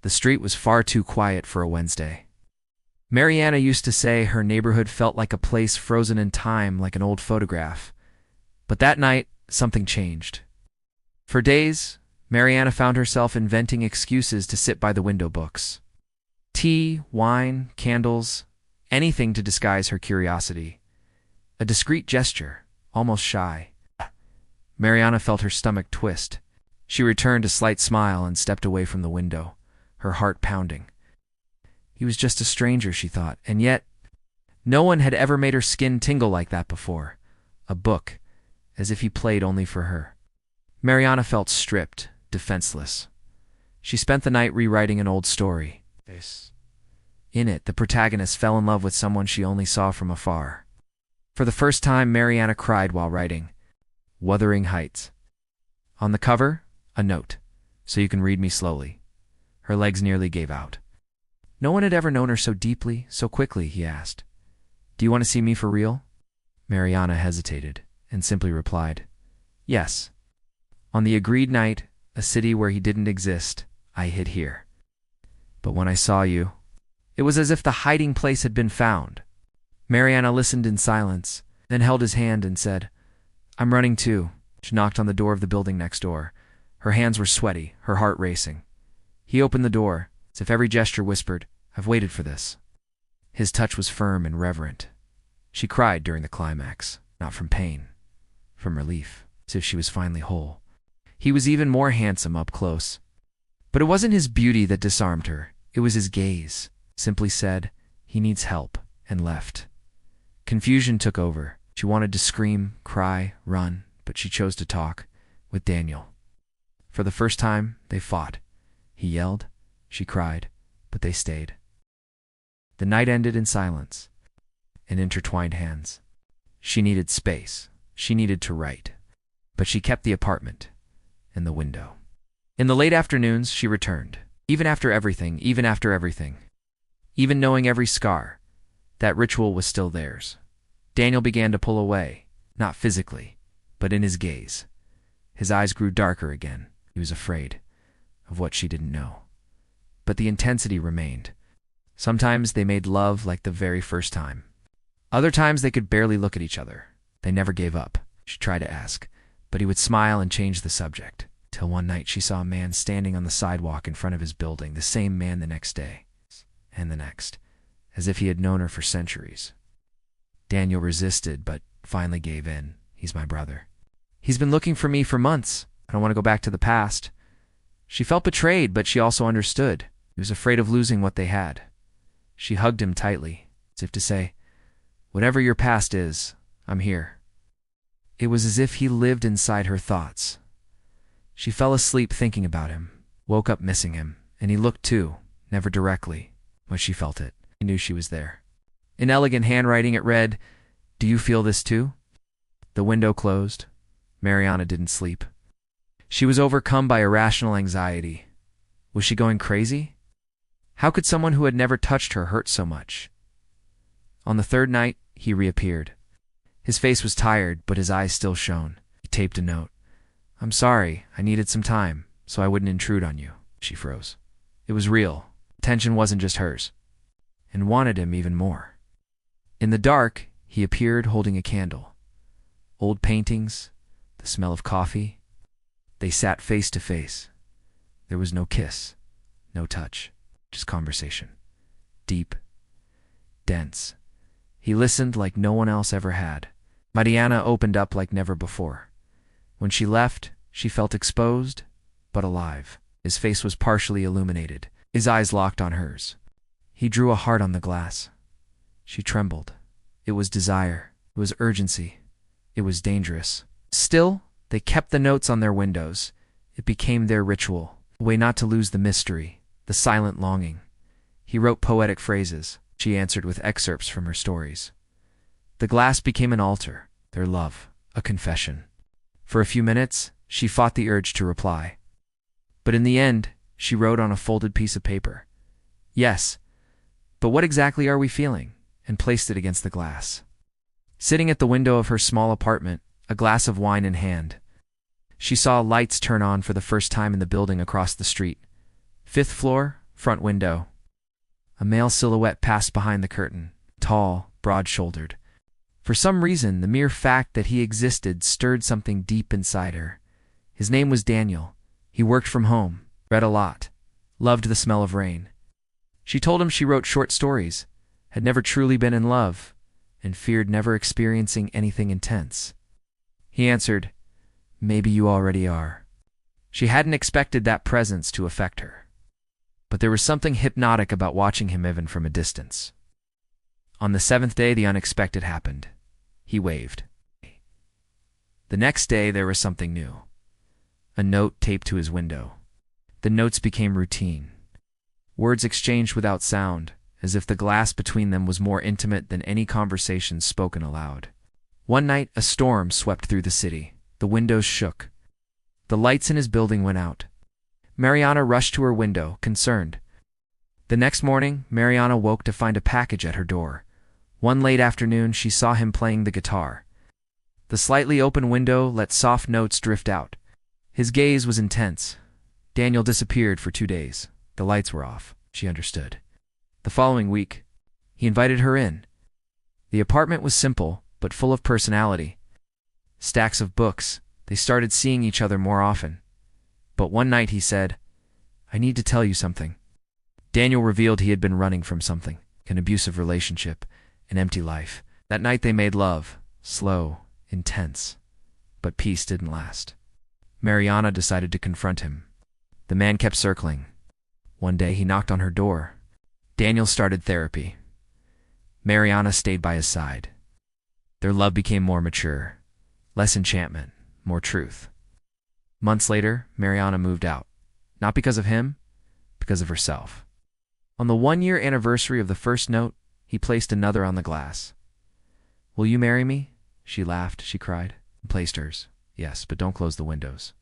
The street was far too quiet for a Wednesday. Mariana used to say her neighborhood felt like a place frozen in time, like an old photograph. But that night, something changed. For days, Mariana found herself inventing excuses to sit by the window books. Tea, wine, candles, anything to disguise her curiosity. A discreet gesture, almost shy. Mariana felt her stomach twist. She returned a slight smile and stepped away from the window, her heart pounding. He was just a stranger, she thought, and yet no one had ever made her skin tingle like that before. A book, as if he played only for her. Mariana felt stripped, defenseless. She spent the night rewriting an old story. In it, the protagonist fell in love with someone she only saw from afar. For the first time, Mariana cried while writing. Wuthering Heights. On the cover, a note, so you can read me slowly. Her legs nearly gave out. No one had ever known her so deeply, so quickly, he asked. Do you want to see me for real? Mariana hesitated, and simply replied, yes. On the agreed night, a city where he didn't exist, I hid here. But when I saw you, it was as if the hiding place had been found. Mariana listened in silence, then held his hand and said, I'm running too. She knocked on the door of the building next door. Her hands were sweaty, her heart racing. He opened the door, as if every gesture whispered, I've waited for this. His touch was firm and reverent. She cried during the climax, not from pain, from relief, as if she was finally whole. He was even more handsome up close. But it wasn't his beauty that disarmed her. It was his gaze. Simply said, he needs help, and left. Confusion took over. She wanted to scream, cry, run, but she chose to talk with Daniel. For the first time, they fought. He yelled, she cried, but they stayed. The night ended in silence and intertwined hands. She needed space. She needed to write. But she kept the apartment and the window. In the late afternoons, she returned. Even after everything, even knowing every scar, that ritual was still theirs. Daniel began to pull away, not physically, but in his gaze. His eyes grew darker again. He was afraid of what she didn't know. But the intensity remained. Sometimes they made love like the very first time. Other times they could barely look at each other. They never gave up. She tried to ask, but he would smile and change the subject. Till one night she saw a man standing on the sidewalk in front of his building, the same man the next day, and the next, as if he had known her for centuries. Daniel resisted, but finally gave in. He's my brother. He's been looking for me for months. I don't want to go back to the past. She felt betrayed, but she also understood. He was afraid of losing what they had. She hugged him tightly, as if to say, whatever your past is, I'm here. It was as if he lived inside her thoughts. She fell asleep thinking about him, woke up missing him, and he looked too, never directly, but she felt it. He knew she was there. In elegant handwriting it read, Do you feel this too? The window closed. Mariana didn't sleep. She was overcome by irrational anxiety. Was she going crazy? How could someone who had never touched her hurt so much? On the third night, he reappeared. His face was tired, but his eyes still shone. He taped a note. I'm sorry, I needed some time, so I wouldn't intrude on you. She froze. It was real. Tension wasn't just hers. And wanted him even more. In the dark, he appeared holding a candle. Old paintings, the smell of coffee. They sat face to face. There was no kiss, no touch, just conversation. Deep, dense. He listened like no one else ever had. Mariana opened up like never before. When she left, she felt exposed, but alive. His face was partially illuminated. His eyes locked on hers. He drew a heart on the glass. She trembled. It was desire. It was urgency. It was dangerous. Still, they kept the notes on their windows. It became their ritual, a way not to lose the mystery, the silent longing. He wrote poetic phrases. She answered with excerpts from her stories. The glass became an altar, their love, a confession. For a few minutes, she fought the urge to reply. But in the end, she wrote on a folded piece of paper, Yes, but what exactly are we feeling? And placed it against the glass. Sitting at the window of her small apartment, a glass of wine in hand, she saw lights turn on for the first time in the building across the street. 5th floor, Front window. A male silhouette passed behind the curtain, tall, broad-shouldered. For some reason, the mere fact that he existed stirred something deep inside her. His name was Daniel. He worked from home, read a lot, loved the smell of rain. She told him she wrote short stories, had never truly been in love, and feared never experiencing anything intense. He answered, "Maybe you already are." She hadn't expected that presence to affect her. But there was something hypnotic about watching him even from a distance. On the 7th day, the unexpected happened. He waved. The next day, there was something new. A note taped to his window. The notes became routine. Words exchanged without sound, as if the glass between them was more intimate than any conversation spoken aloud. One night, a storm swept through the city. The windows shook. The lights in his building went out. Mariana rushed to her window, concerned. The next morning, Mariana woke to find a package at her door. One late afternoon, she saw him playing the guitar. The slightly open window let soft notes drift out. His gaze was intense. Daniel disappeared for 2 days. The lights were off. She understood. The following week, he invited her in. The apartment was simple, but full of personality. Stacks of books. They started seeing each other more often. But one night he said, "I need to tell you something." Daniel revealed he had been running from something, an abusive relationship, an empty life. That night they made love, slow, intense. But peace didn't last. Mariana decided to confront him. The man kept circling. One day he knocked on her door. Daniel started therapy. Mariana stayed by his side. Their love became more mature, less enchantment, more truth. Months later, Mariana moved out. Not because of him, because of herself. On the 1-year anniversary of the first note, he placed another on the glass. "Will you marry me?" She laughed, she cried, and placed hers. "Yes, but don't close the windows."